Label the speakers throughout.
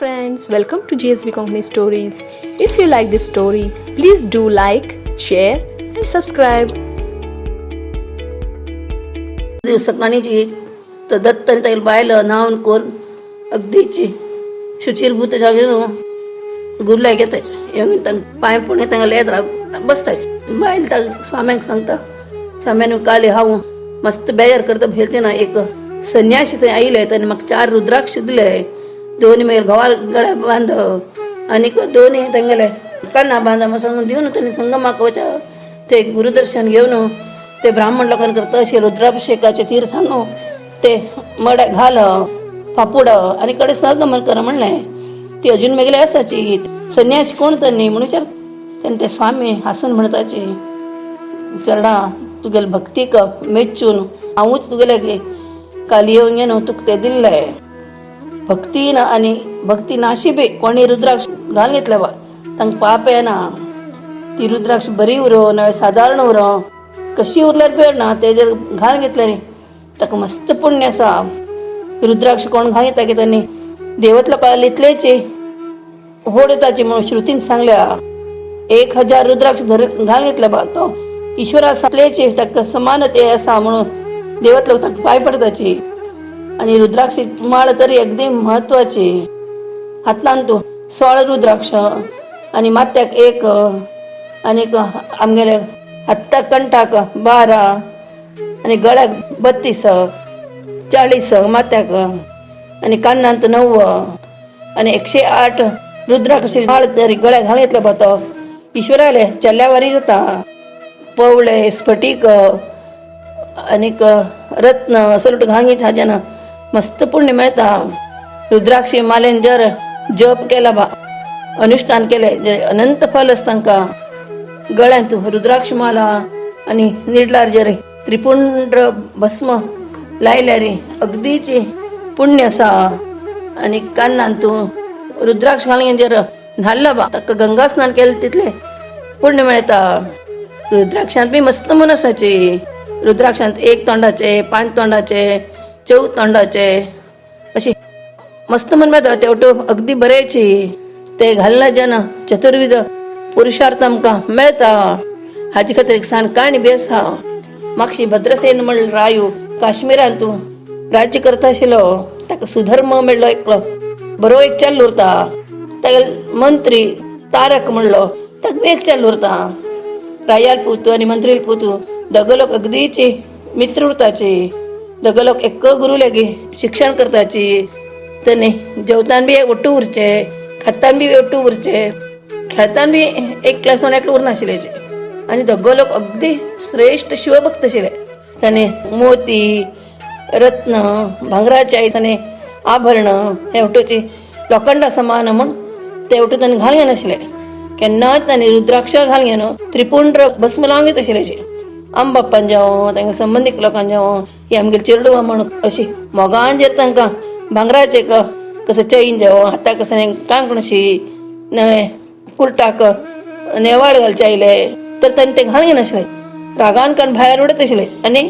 Speaker 1: friends, welcome to GSB Company Stories. If you like this story, please do like, share and subscribe.
Speaker 2: सकाळीची तर दत्तन त्याला बायलं नावन कोण अगदीची शुचिरभूत जागेनं गुरला घेतायचे येऊन तांक पाय पुणे तांका लेत बसतायचे बायल ताक स्वाम्यांक सांगता स्वाम्यान काले हांव मस्त बेजार करता भेलते ना एक संन्यासी थंय आयले ताणे म्हाका 4 रुद्राक्ष दिले दोन्ही मागीर घोवार गळ्या बांद आनीक दोन्ही तांगेले कान्ना बांद म्हण सांगून दिवन ताणे संग म्हाका वचा ते गुरुदर्शन घेवन ते ब्राह्मण लोकांक करता अशें रुद्राभिषेकाचे तीर्थ हाडून ते मड्या घाल पापूड आनी कडे सहगमन कर म्हणलें ती अजून मेगले आसाची संन्यासी कोण तन्नी म्हणून विचार तेन्ना ते स्वामी हांसून म्हणटाची चरणा तुगेले भक्तीक मेच्चून हांवूच तुगेले कालियोंगे न्हू तुका ते दिल्ले भक्तीन आनी भक्ती नाशिबी कोणी रुद्राक्ष घाल घेतले बा तांकां पाप येना ती रुद्राक्ष बरी उरो ना सादारण उरो कशी उरल्यार पेड ना तेजेर घाल घेतले रे ताका मस्त पुण्य आसा रुद्राक्ष कोण घाल घेता की त्यांनी देवत लोकांना इतलेची होड येताची म्हणून श्रुतीन सांगल्या 1000 रुद्राक्ष घाल घेतले बा तो ईश्वरा सांगलेची ताका समानते आसा म्हणून देवत लोक ताका पांय पडताची आणि रुद्राक्ष माळ तरी अगदी महत्वाची हातान तू 16 रुद्राक्ष आणि माथ्याक 1 आनीक आमगेले हाताक कंठाक 12 आणि गळ्याक 32 40 माथ्याक आणि कानांत 9 आणि 108 रुद्राक्ष माळ तरी गळ्याक घाल घेतले बा तो ईश्वराले चल्ल्यावारी जाता पवळे स्फटिक आनीक रत्न असोलट घांगीच हाजेना मस्त पुण्य मेळता रुद्राक्षी मालेन जर जप केला बा अनुष्ठान केले जे अनंत फल आसा तांकां गळ्यांत रुद्राक्ष माला आनी निडलार जर त्रिपुंड्र भस्म लायल्यार अगदीची पुण्य आसा आनी कान्नान तूं रुद्राक्ष घालून जर न्हाल्ला बा ताका गंगा स्नान केलें तितले पुण्य मेळटा रुद्राक्षांत बी मस्त मन आसाची रुद्राक्षांत 1 तोंडाचे 5 तोंडाचे 14 तोंडाचे अशी मस्त मन मेळटा तेवटो अगदी बरेची ते घालना जेन्ना चतुर्विध पुरुषार्थ आमकां मेळटा हाजे खातीर एक सान काणी बी आसा मागशी भद्रसेन म्हण रायू काश्मीरांत तूं राज्य करता आशिल्लो ताका सुधर्म मेळ्ळो एकलो बरो एक चेल्लो उरता तागेले मंत्री तारक म्हणलो ताका एक चेल्लो उरता रायाल पुतू आनी मंत्री पुतू दोग लोक अगदीची मित्र उरताची दोग लोक एक गुरु लेगी शिक्षण करताची तने जेवतान बी एकटू उरचे खातान बी एकटू उरचे खेळतान बी एक क्लासान एकटू उरनाशिल्लेचे आनी दोग लोक अगदी श्रेष्ठ शिवभक्त आशिल्ले ताणे मोती रत्न भांगराचे ताणे आभरण हेवटूची लोखंडा समान म्हण ते हेवटू ताणे घाल घेनाशिल्ले केन्ना ताणे रुद्राक्ष घाल घेन त्रिपुंड्र भस्म लावंक येता आशिल्लेची आंबाप्पान जावं तांकां संबंदीक लोकांक जावं ही आमगेली चेडूं म्हणून अशी मोगान जर तांकां भांगराचे कसं चैन जावं हाताक कसं काम कशी नवे कुर्टाक नेवाळ घालचे आयले तर तांणी ते घाल घेनाशिल्ले रागान काण भायर उडत आशिल्ले आनी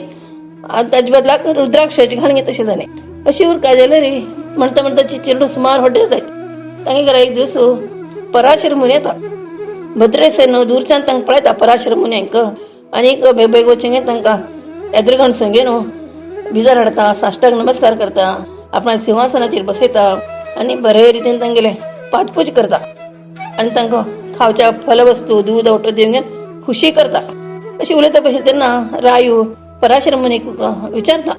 Speaker 2: ताजे बदलाक रुद्राक्षाची घाल घेत आशिल्ले ताणें अशी उरका जाले रे म्हणटा म्हणटा ती चेडूं सुमार व्हड जाताय तांगे घरा एक दीस पराशर मुनी येता भद्रेसेन दूरच्यान तांकां पळयता पराशर मुन्यांक आनीक बेग वचूंक तांकां येद्रगण संगे न्हू भितर हाडटा साश्टांग नमस्कार करता आपणा सिंहासनाचेर बसयता आनी बरे रितीन तांगेले पादपूज करता आनी तांकां खावच्या फलवस्तू दूद ओटो दिवंक खुशी करता अशी उलयता बशील तेन्ना रायू पराशर मुनीक विचारता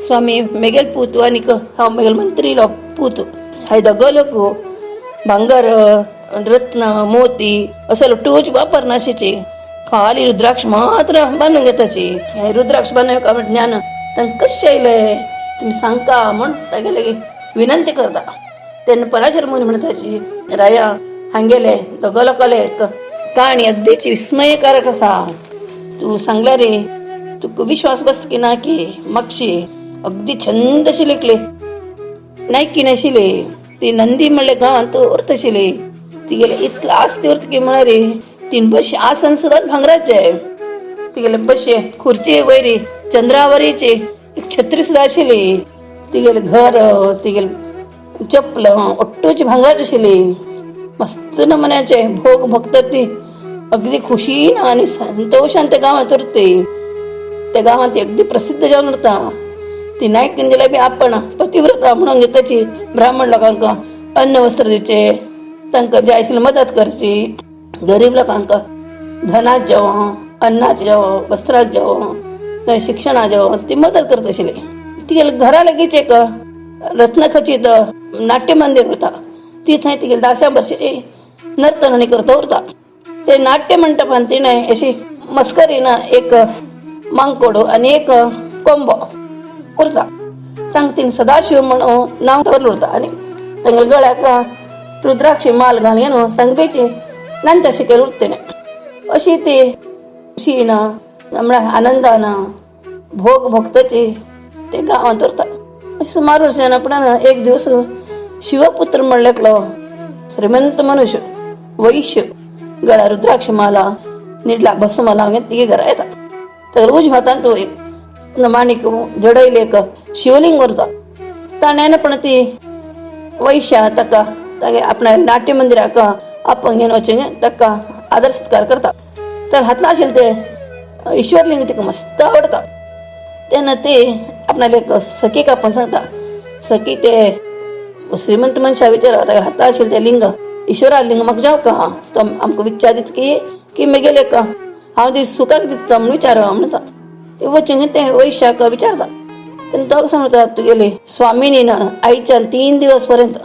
Speaker 2: स्वामी मेगेल पूत आनीक हांव मेगेल मंत्री पूत हाय दोगो लोक भांगर रत्न मोती असो लुटूच वापरनाशिची खाली रुद्राक्ष मात्र बांदूंक येताची हे रुद्राक्ष बांदूंक ज्ञान तांकां कशें आयलें तुमी सांगता म्हण तागेले विनंती करता तेन्ना पराशर मुनी म्हणटाची राया हांगेले दोगो लोकाले एक काणी अगदीची विस्मयकारक आसा तूं सांगला रे तुका विश्वास बसता की ना की मागशी अगदी छंद आशिल्ली एकली नायकी नाशिल्ली ती नंदी म्हणले गांवांत उरत आशिल्ली तिगेले इतलो आस्ती उरता की म्हळ्यार रे तीन बशी आसन सुद्दां भांगराचे तिगेले बशी खुर्ची वयरी चंद्रावरीची एक छत्री सुद्दां आशिल्ली तिगेले घर तिगेले चपलं ओट्टूची भांगराची शिली मस्त नमुन्याचे भोग भक्त ती अगदी खुशीन आणि संतोषान त्या गावात उरते. त्या गावात ती अगदी प्रसिद्ध जाऊन उरता. ती नायकीन दिल्या बी आपण पतिव्रता म्हणून त्याची ब्राह्मण लोकांका अन्न वस्त्र दिवचे, तांकां जाय आशिल्ली मदत करची. गरीब लोकांका धनात जेवण, अन्नात जेवण, वस्त्रात जेवण, शिक्षणात जेवण ती मदत करत आशिल्ली. ती घरा लगीच एक रत्नखचित नाट्य मंदिर होता. ती थंय ती गेली 10 वर्षाची नर्तनानी करता उरता. ते नाट्य मंडपान तिने अशी मस्करीनं एक मांकोडो आणि एक कोंबो उरता. तांकां तिने सदाशिव म्हणून नाव दवरलं उरता. आणि तांगेल्या गळ्याक रुद्राक्षी माल घालून न्हू तांकां बेची नांच्या शिकेर उरतेने. अशी ती खुशीनं म्हणल्यार आनंदानं भोग भक्ताची ते गांवांत उरता. अशें सुमार वर्षान आपणान एक दिवस शिवपुत्र म्हणलेकलो श्रीमंत मनुष्य वैश्य गळ्या रुद्राक्ष माला निडला भस्माला घेवन तिगे घरा येता. ताका उज भातान तूं एक माणिक जडयले एक शिवलिंग उरता. ताणें पण ती वैश्या ताका तागे आपणा नाट्य मंदिराक आपण घेवन वचून ताका आदर सत्कार करता. तर हातान आशिल्लें ते ईश्वरलिंग तिका मस्त आवडटा. तेन्ना ती आपणाले एक सखीक आपण सांगता. सखी ते श्रीमंत मनशा विचारता ताका हाता आशिल्लें तें लिंग ईश्वरा लिंग म्हाका जावं का तो आमकां विचार दिता की म्हगेले का हांव ती सुखाक दिता म्हणून विचारवा म्हणटा. ते वचून ते वैश्याक विचारता. तेन्ना तो सांगता तुगेली स्वामिनीन आईच्यान 3 दिवस पर्यंत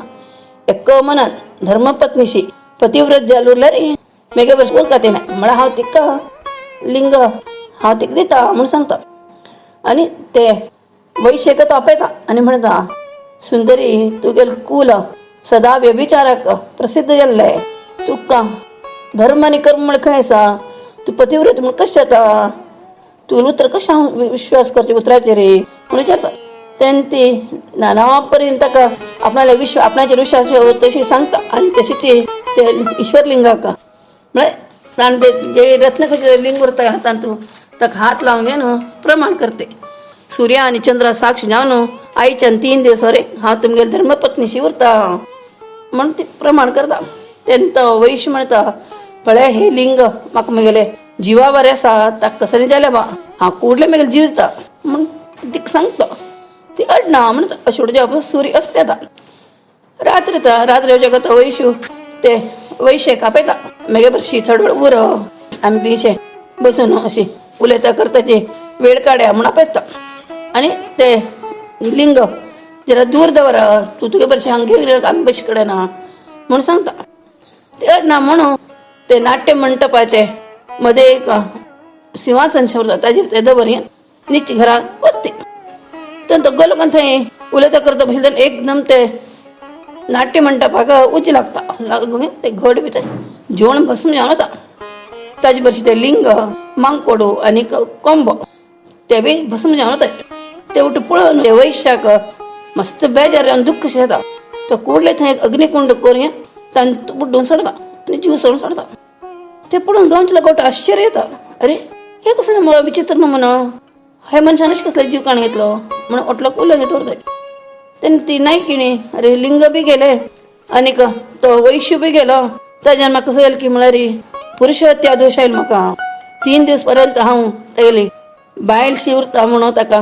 Speaker 2: एक मनान धर्मपत्नीशी पतिव्रत जाल उरल्यार मेगे वर्ष उरका तेणें म्हळ्यार हांव तिका लिंग हांव तिका दिता म्हणून सांगता. आनी ते वैश्यक तो आपयता आनी म्हणटा सुंदरी तुगेलें कुल सदा व्यभिचाराक प्रसिद्ध जाल्ले. तुका धर्म आनी कर्म म्हण खंय आसा. तूं पतिव्रत म्हण कशें जाता. तुवें उतर कशें हांव विश्वास करचें उतराचेर म्हूण विचारता. तेन्ना ती नांवा पर्यंत ताका आपणाचेर विश्वास तशी सांगता. आनी तशीच ते ईश्वरलिंगाक म्हळ्यार ताणें जे रत्नखचित लिंग उरता हातान तूं ताका हात लावन घेवन प्रमाण करते. सूर्य आनी चंद्रा साक्ष जावन आईच्यान 3 दीस वरे हांव तुमगेले धर्मपत्नीशी उरता म्हणून ती प्रमाण करता. तेन्ना तो वैश्य म्हणटा पळय हे लिंग म्हाका म्हगेले जिवा बरें आसा ताका कसलें जालें बा हांव कुडलें म्हगेलें जीव दिता म्हूण तिका सांगता. ती अडना म्हणटा. अशें जेव्हा सूर्य अस्त येता रात्री येवच्या तो वैश्य ते वैश्यक आपयता. म्हगे बरशी थोडे वेळ उर आमी बीशे बसून अशी उलयता करताची वेळ काडया म्हूण आपयता. आनी ते लिंग जरा दूर दवरा तूं तुगे बरशी हांगा घेवन आमी बशी कडेना म्हूण सांगता. ते अडना म्हणून ते नाट्य मंडपाचे मध्ये एक सिंहासन उरता ताजेर ते दवरून न्हिदची घरा वरते. तेन्ना तो लोकांक थंय उलयता करता बशिल्ले तेन्ना एकदम ते नाट्य मंडपाक उंच लागता. लागून ते घड भितर जेवण भस्म जावन वता. ताजे बरशी ते लिंग मांकोडो आनी कोंबो ते बी भस्म जावन वता. ते उठ पळोवन ते वैश्याक मस्त बेजार जावन दुख्ख शें जाता. तो कुडले थंय अग्निकुंड करून तांणे बुड्डून सोडता आनी जीव सोडून सोडता. ते पळोवन गांवचे लोक आश्चर्य येता. अरे हे कसलें विचित्र नमुनो हे मनशान अशें कसले जीव काण घेतलो म्हणून ओटलो उलय घेत उरताय. तेन्ना ती नायकिणी अरे लिंग बी गेले आनीक तो वैश्य बी गेलो. ताज्यान म्हाका कसं जालें की म्हळ्यार पुरुशहत्या दोश आयलो म्हाका. 3 दीस पर्यंत हांव तेगेली बायलशी उरता म्हणून ताका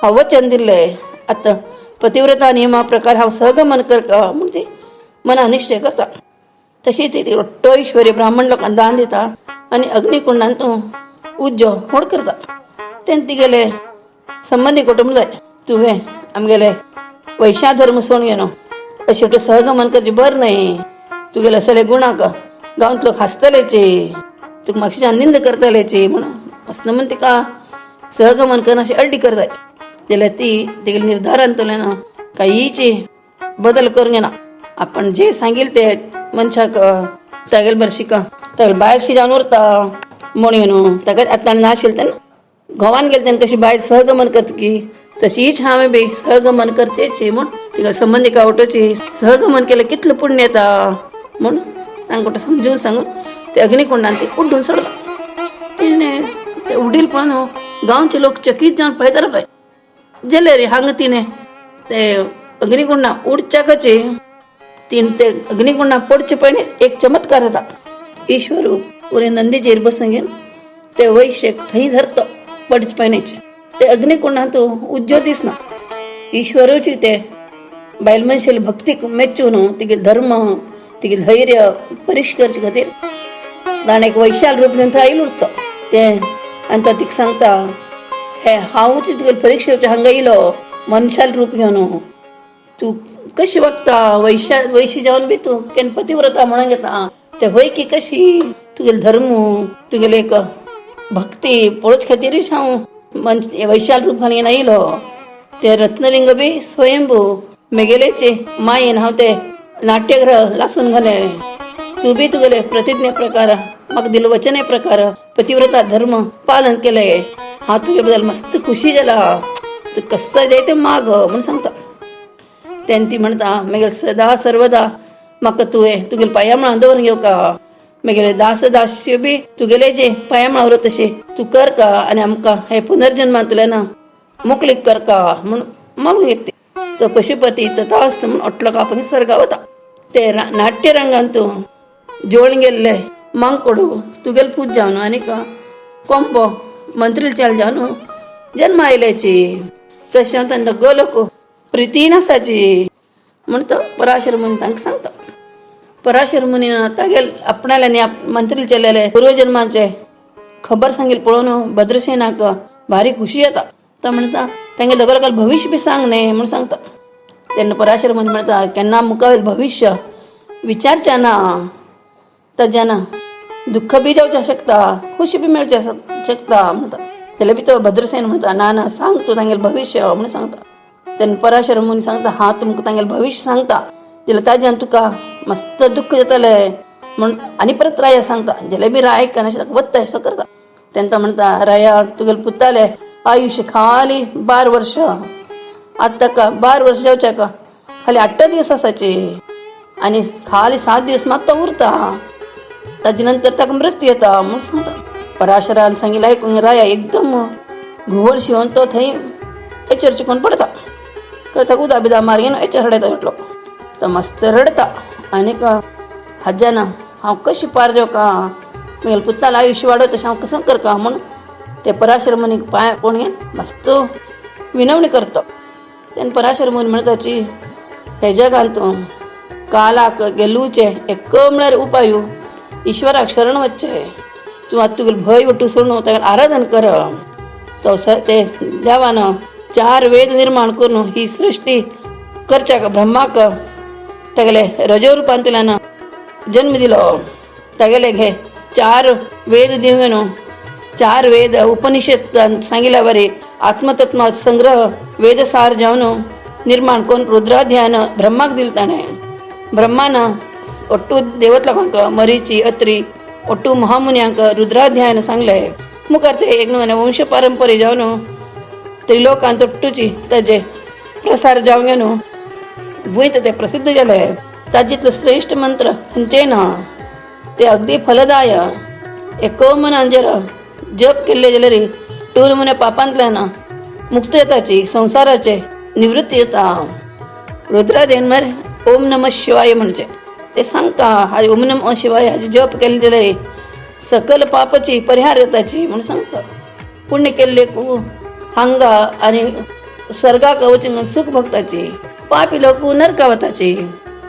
Speaker 2: हांव वचन दिल्लें. आतां पतिव्रता नियमा प्रकार हांव सहगमन करता म्हूण ती मनान निश्चय करता. तशी ती व्हडलो ऐश्वर्य ब्राह्मण लोकांक दान दिता आनी अग्निकुंडान तूं उज्जो व्हड करता. तेन्ना ती गेले संबंदी कुटुंब जाय तुवें आमगेले वैश्या धर्म सोडून घेवन अशें वाटेन सहगमन करचें बरें न्हय. तुगेले असले गुणाक गांवांत लोक हांसतलेचे तुका म्हापशान निंद करतलेची म्हणून असं म्हण तिका सहगमन करून अशी अड्डी करताय. जाल्यार ती तेगेले निर्धारान तुवें काहीची बदल करूंक घेना. आपण जे सांगिल ते मनशाक तागेले बरशीक तागेले बायलशी जावन उरता म्हणून ताका आतां नाशिल्लें तेन्ना घोवान गेले तेन्ना कशी बायल सहगमन करता की तशीच हांवें बी सहगमन करचेची म्हूण तिका संबंदी आवटोची सहगमन केलें कितलें पुण्य येता म्हूण तांकां समजून सांगून ते अग्निकुंडान ती उड्डून सोडता. तिणें ते उडील पळोवन गांवचे लोक चकीत जावन पळयता. जाल्यार हांगा तिणें ते अग्निकुंडा उडच्या कचे तीन ते अग्निकुंडा पडचे पहिले एक चमत्कार होता. ईश्वर उरे नंदीचेर बसंगेन ते वैश्य थंय धरतो पडच पाण्याचे ते अग्निकुंडा तो उज्जो दिसना. ईश्वराची ते बायल मनशेल भक्तीक मेच्चून तिगे धर्म तिगे धैर्य परीक्षा करचे खातीर ताणें एक वैशाल रूप घेवन थंय उरतो ते आनी तो तिका सांगता हे हांवूच तुगे परीक्षेचे हांगा येयलो मनशाल रूप घेवन तूं कशी वागता वैशी जावन बी तूं केन्ना पतिव्रता म्हणून घेता ते होय की कशी तुगेले धर्म तुगेले एक भक्ती पळोवचे खातीरच हांव वैशाल रूप घालून येयलो. ते रत्नलिंग बी स्वयंभू मेगेलेचे मायेन हांव ते नाट्यगृह लासून घाले. तूं बी तुगेले प्रतिज्ञे प्रकार म्हाका दिले वचने प्रकार पतिव्रता धर्म पालन केले. हांव तुजे बद्दल मस्त खुशी जाला. तूं कसा जाय ते माग म्हणून सांगता. तेन्ना ती म्हणटा म्हगेले सदा सर्वदा म्हाका तुवें तुगेले पांयां दवरून घेवका. म्हगेले दास दास्य बी तुगेले जे पांयां उरत तशें तूं कर का आनी आमकां हे पुनर्जन्मांतल्यान मोकळीक करका म्हूण मागून घेतली. तो पशुपती तथास्त म्हूण ओटलो कापून स्वर्गा वता. ते नाट्यरंगांत तूं जोळून गेल्ले मांकडू तुगेले पूज जावन आनीक कोंपो मंत्रीचाल जावन जन्म आयल्याची तशें तांकां गोलोक प्रितीन आसाची म्हूण तो पराशर मुनी तांकां सांगता. पराशर मुनी तागेल आपणाल्यानी मंत्री चल्लेले पूर्वजन्माचे खबर सांगील पळोवन भद्रसेनाक भारी खुशी येता. तो म्हणटा तांगे दोगांकाल भविश्य बी सांग न्ही म्हूण सांगता. तेन्ना पराशर मुनी म्हणटा केन्ना मुखावेल भविश्य विचारचें ना ताज्यान दुख्ख बी जावचें शकता खुशी बी मेळचें शकता म्हणटा. जाल्यार बी तो भद्रसेन म्हणटा ना ना सांग तूं तांगेलें भविश्य म्हणून सांगता. तेन्ना पराशर मुनी सांगता हांव तुमकां तांगेलें भविश्य सांगता जाल्यार ताज्यान तुका मस्त दुख्ख जातलें म्हूण आनी परत राया सांगता. जाल्यार बी राय आयकना अशें ताका वत्ता अशें करता. तेन्ना तो म्हणटा राया तुगेलें पुतालें आयुश्य खाली 12 वर्ष आतां ताका 12 वर्ष जावचे का खाली 8 दीस आसाचे आनी खाली 7 दीस मात तो उरता ताजे नंतर ताका मृत्यू येता म्हूण सांगता. पराशरान सांगिल्लें आयकून राया एकदम घुवळ शिवून तो थंय एचेर चिकोन पडता. ताका उदा बिदा मारगेन एचेर रडयता उठलो. तो मस्त रडता आनीक हज्जान हांव कशी पार जेवका म्हगेलें पुतालें आयुश्य वाडो तशें हांव कसं करता म्हूण ते पराशर मुनीक पांय पडून घेवन मस्त विनवणी करता. तेन्ना पराशर मुनी म्हणटाची हे जगांत तूं कालाक गेलूचे एक म्हळ्यार उपाय ईश्वराक शरण वचचें. तूं आतां तुगेलें भंय वटू सोडून ताका आराधन कर. तो ते देवान 4 वेद निर्माण करून ही सृश्टी करच्या ब्रह्माक तागेले रजोरूपांतल्यान जन्म दिलो. तागेले हे 4 वेद दिवन 4 वेद उपनिषद सांगिल्ल्या वरी आत्मतत्व संग्रह वेदसार जावन निर्माण करून रुद्राध्यान ब्रह्माक दिलें ताणें. ब्रह्मान ओट्टू देवत लोकांक मरीची अत्री ओट्टू महामुन्यांक रुद्राध्यान सांगलें. मुखार ते एक वंश परंपरे जावन त्रिलोकांत ओट्टूची ताजे प्रसार जावं घेवन गोंयत ते प्रसिद्ध जाले. ताजितलो श्रेश्ठ मंत्र खंयचेय ना. ते अगदी फलदाय एको मनान जर जप केल्ले जाल्यार टूर मने पापांतल्यान मुक्त येताची संवसाराचे निवृत्ती येता. रुद्रादेन म्हळ्यार ओम नमः शिवाय म्हणचे ते सांगता. हाजे ओम नमः शिवाय हाजे जप केले जाल्यार सकल पापाची परिहार येताची म्हणून सांगता. पुण्य केल्ले हांगा आनी स्वर्गाक वचून सुख भोगताची. पापी लोक नरका वताची.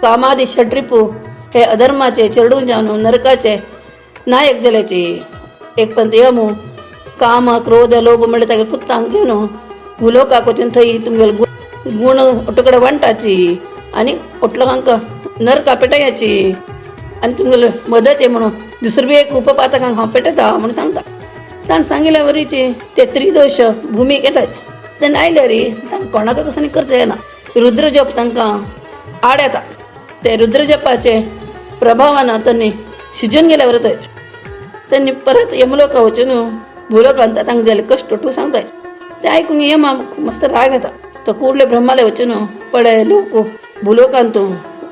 Speaker 2: कामादी षड्रिपू हे अधर्माचे चेडून जावन नरकाचे नायक जाल्याची. एक पंत यमू काम क्रोध लोभ म्हणटा तागे पुत्तांक घेवन भुलोकाक वचून थंय तुमगेले गुण ओटकडे वांटाची आनी ओटलोकांक नरका पेटयाची आनी तुमगेले मदत ये म्हणून दुसरो बी एक उपपातकांक हांव पेटयता म्हणून सांगता. ताणें सांगिल्ल्या वरीची ते त्रिदोश भुमीक येता. तेन्ना आयले री तांकां कोणाक कसो करचें येना. रुद्र जप तांकां आड येता. ते रुद्र जपाचे प्रभावान तांणी शिजून गेल्या वर त्यांनी परत यमलोका वचून भूलोकांत तांकां जाले कश्ट टू सांगताय. ते आयकून यमा मस्त राग येता. तो कुडले ब्रह्माले वचून पळय लोक भूलोकांत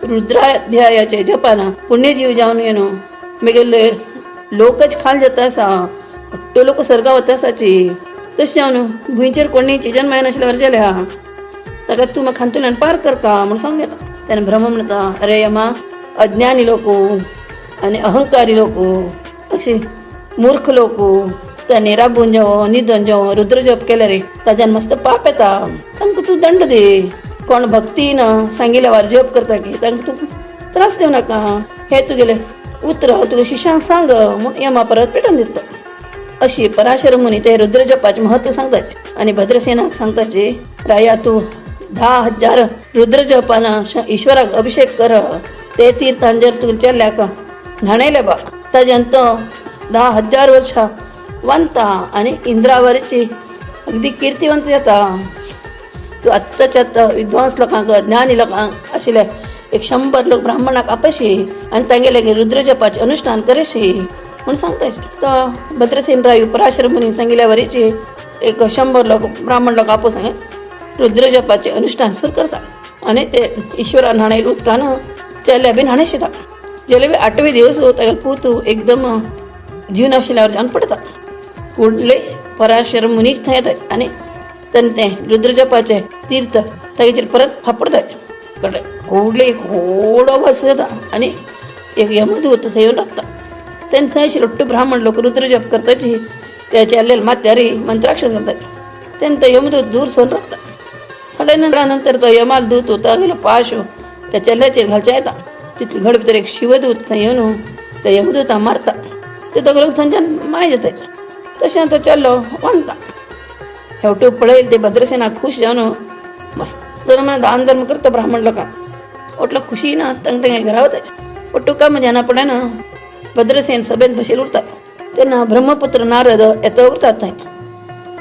Speaker 2: रुद्राध्यायाचे जपान पुण्यजीव जावन येवन म्हगेले लोकच खाल जाता आसा तो लोक स्वर्गा वता आसाची. तशें जावन भुंयचेर कोणीची जन्म येनाशिल्ल्या वर जाल्या ताका तूं म्हाका खांतुल्यान पार करता म्हूण सांग येता. तेन्ना ब्रह्म म्हणटा, अरे यमा, अज्ञानी लोक आनी अहंकारी लोक, अशी मूर्ख लोक, तांणी राबून जेवो न्हिदोन जेवो रुद्र जप केले रे, ताज्यान मस्त पाप येता, तांकां तूं दंड दे. कोण भक्तीन सांगिल्ल्या वार जप करता की तांकां तूं त्रास दिवं नाका. हे तुगेले उतर तुगे शिश्यांक सांग म्हूण यमा परत पेटोवन दिता. अशी पराशर मुनी ते रुद्र जपाचें म्हत्व सांगताचे. आनी भद्रसेनाक सांगताचे, राया तूं 10,000 रुद्र जपान ईश्वराक अभिषेक कर. ते तीर्थान जर तुगेल्या चेल्ल्याक न्हाणयले बा, ताज्यान तो 10,000 वर्सां वांता आनी इंद्रावरीची अगदी किर्तिवंत जाता. तूं आत्ताच्या आत्ता विद्वांस लोकांक ज्ञानी लोकांक आशिल्ले 100 लोक ब्राह्मणाक आपशी आनी तांगेले रुद्र जपाचें अनुष्ठान करेशी म्हूण सांगताचे. तो भद्रसेन रायू पराशर मुनी सांगिल्ल्या वरीची 100 लोक ब्राह्मण लोक आपोवंक सांगे रुद्र जपाचें अनुष्ठान सुरू करता. आनी ते ईश्वरान न्हाणयल्या उदकान चेल्ल्या बीन न्हाणयशिता. जेले बी 8वे दिवस तागेले पूत एकदम जीव नाशिल्ल्या वरच्यान पडटा. फुडले पराशर मुनीच थंय येतात आनी तेन्ना तें रुद्र जपाचें तीर्थ ताचेर परत फापडतात. कळ्ळें? फुडले व्हडो वास जाता आनी एक यमदूत थंय येवन रावता. तेन्ना थंय आशिल्ले अट्टू ब्राह्मण लोक रुद्र जप करताची त्या चेल्लेल्या माथ्यारी मंत्राक्षर घालतात. तेन्ना तो यमदूत दूर सोन रावता. थोड्या नंतर तो यमाल दूत तागेलो पाश त्या चेल्ल्याचेर घालच्या येता. तितले घड भितर एक शिवदूत थंय येवन त्या यमदूताक मारता. ते दोग थंयच्यान माय जाताचे. तशें तो चेल्लो वांगता. हेवटू पळयले ते भद्रसेनाक खूश जावन मस्त दान धर्म करता ब्राह्मण लोकांक. ओटलो खुशी ना तांकां घरा वताचे. ओट्टू काम जेन्ना पडे ना भद्रसेन सभेन बशिल्लो उरता. तेन्ना ब्रह्मपुत्र नारद येतो उरतात थंय.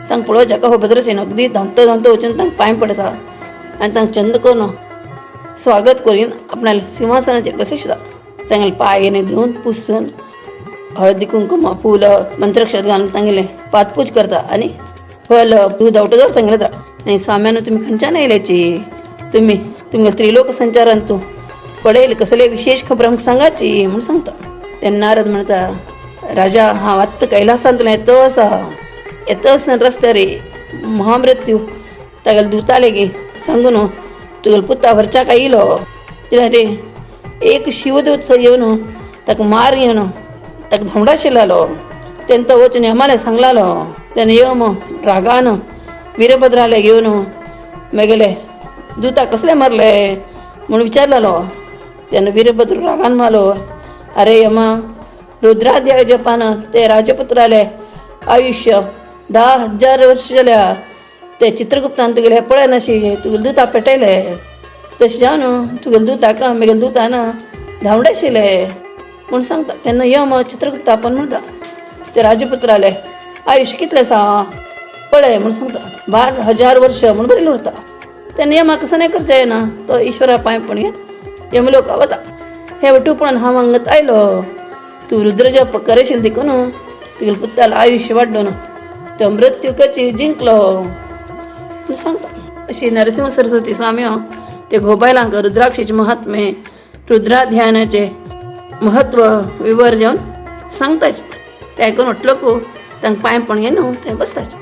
Speaker 2: तांकां पळोवच्या हो भद्रसेन अगदी धांवतो वचून तांकां पांय पडटा आनी तांकां चंद करून स्वागत करून आपल्या सिंहासनाचेर बसयता. तांगेले पांय घेवन धुवन पुसून हळदी कुंकुम फूल मंत्राक्षर घालून तांगेले पादपूज करता आनी फल दूद धांवतो तांगेले दा. आनी स्वाम्यान तुमी खंयच्यान येयल्याची, तुमी तुमगे त्रिलोक संचारान तूं पळयले कसले विशेष खबर आमकां सांगाची म्हूण सांगता. तेन्ना नारद म्हणटा, राजा हांव आत्तां कैलासांतलो येतो आसा. येतो आसतना रस्त्यार महामृत्यू तागेले दुताले गे सांगून तुगेलो पुता व्हरच्याक आयलो. कित्याक एक शिवदूत थंय येवन ताका मार घेवन ताका धांवडाशिल्लो. तेन्ना तो वचून यमाले सांगलालो. तेन्ना यम रागान वीरभद्राले घेवन म्हगेले दुताक कसले मारले म्हूण विचारलेलो. तेन्ना वीरभद्र रागान मारलो, अरे यमा, रुद्राध्याय जपान ते राजपुत्राले आयुष्य 10,000 वर्स जाल्या. ते चित्रगुप्तान तुगेले हे पळय नाशी तुगेले दुता पेटयले. तशें जावन तुगेले दुताक म्हगेले दुतान धांवडाशिल्ले म्हूण सांगता. तेन्ना यम चित्रगुप्ता पण म्हणटा, ते राजपुत्राले आयुश्य कितलें आसा पळय म्हूण सांगता. 12,000 वर्स म्हूण बरयलें उरता. तेन्ना यमाक असो करचें ना. तो ईश्वरा पांय पडून यमलोक वता. हे वटूपणान हांव हांगात आयलो. तूं रुद्र जप करशील देखून तुगेले पुतालें आयुश्य वाडून तो मृत्यू कची जिंकलो म्हूण सांगता. अशी नरसिंह सरस्वती स्वामी ते घोबायलांक रुद्राक्षीचे महात्मे रुद्राध्यानाचे महत्व विवर जावन सांगताचे. ते आयकून लोक तांकां पांय पण घेवन थंय बसताचे.